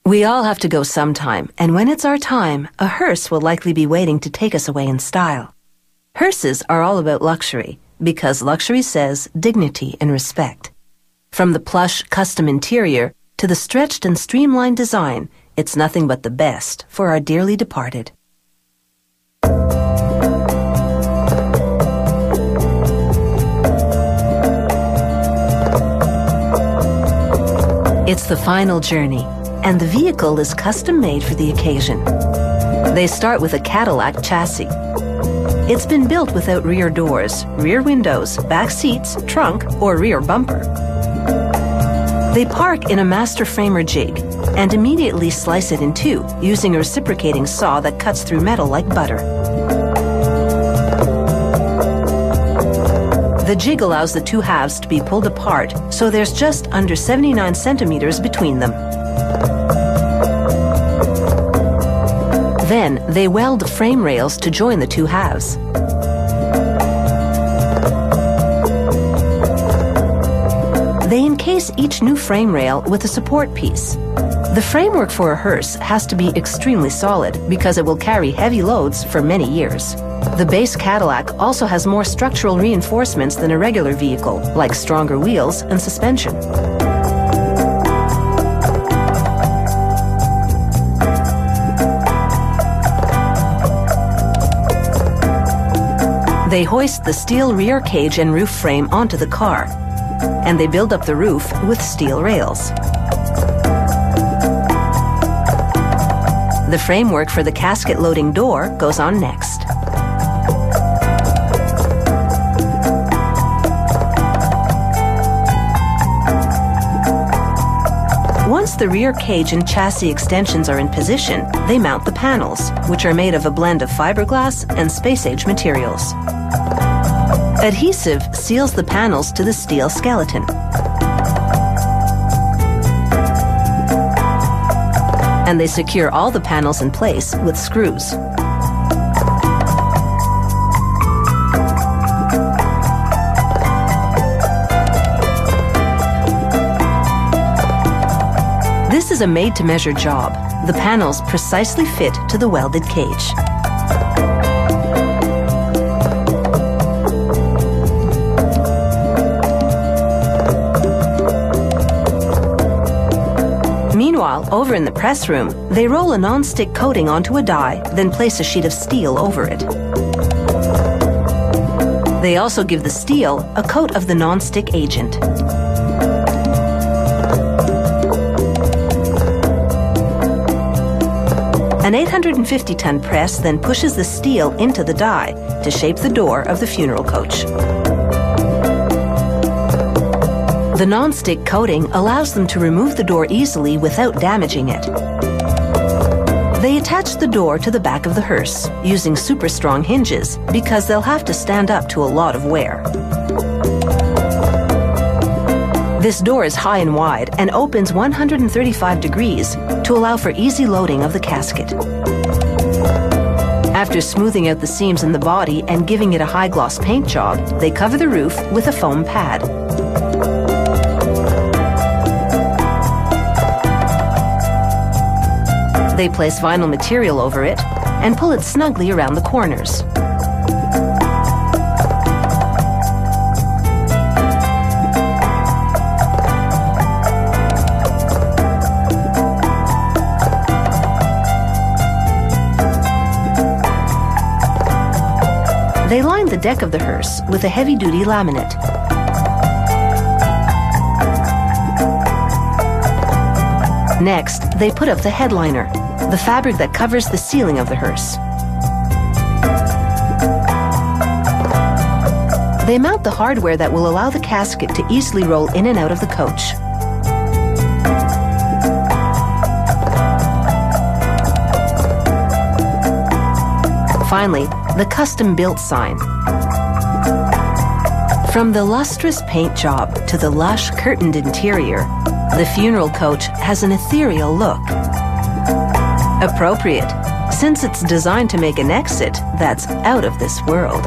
We all have to go sometime, and when it's our time, a hearse will likely be waiting to take us away in style. Hearses are all about luxury, because luxury says dignity and respect. From the plush, custom interior to the stretched and streamlined design, it's nothing but the best for our dearly departed. It's the final journey, and the vehicle is custom-made for the occasion. They start with a Cadillac chassis. It's been built without rear doors, rear windows, back seats, trunk, or rear bumper. They park in a master framer jig and immediately slice it in two using a reciprocating saw that cuts through metal like butter. The jig allows the two halves to be pulled apart, so there's just under 79 centimeters between them. Then, they weld frame rails to join the two halves. They encase each new frame rail with a support piece. The framework for a hearse has to be extremely solid because it will carry heavy loads for many years. The base Cadillac also has more structural reinforcements than a regular vehicle, like stronger wheels and suspension. They hoist the steel rear cage and roof frame onto the car, and they build up the roof with steel rails. The framework for the casket loading door goes on next. Once the rear cage and chassis extensions are in position, they mount the panels, which are made of a blend of fiberglass and space-age materials. Adhesive seals the panels to the steel skeleton. And they secure all the panels in place with screws. This is a made-to-measure job. The panels precisely fit to the welded cage. Meanwhile, over in the press room, they roll a non-stick coating onto a die, then place a sheet of steel over it. They also give the steel a coat of the non-stick agent. An 850-ton press then pushes the steel into the die to shape the door of the funeral coach. The non-stick coating allows them to remove the door easily without damaging it. They attach the door to the back of the hearse using super strong hinges because they'll have to stand up to a lot of wear. This door is high and wide and opens 135 degrees to allow for easy loading of the casket. After smoothing out the seams in the body and giving it a high-gloss paint job, they cover the roof with a foam pad. They place vinyl material over it and pull it snugly around the corners. They line the deck of the hearse with a heavy-duty laminate. Next, they put up the headliner, the fabric that covers the ceiling of the hearse. They mount the hardware that will allow the casket to easily roll in and out of the coach. Finally, the custom-built sign. From the lustrous paint job to the lush curtained interior, the funeral coach has an ethereal look. Appropriate, since it's designed to make an exit that's out of this world.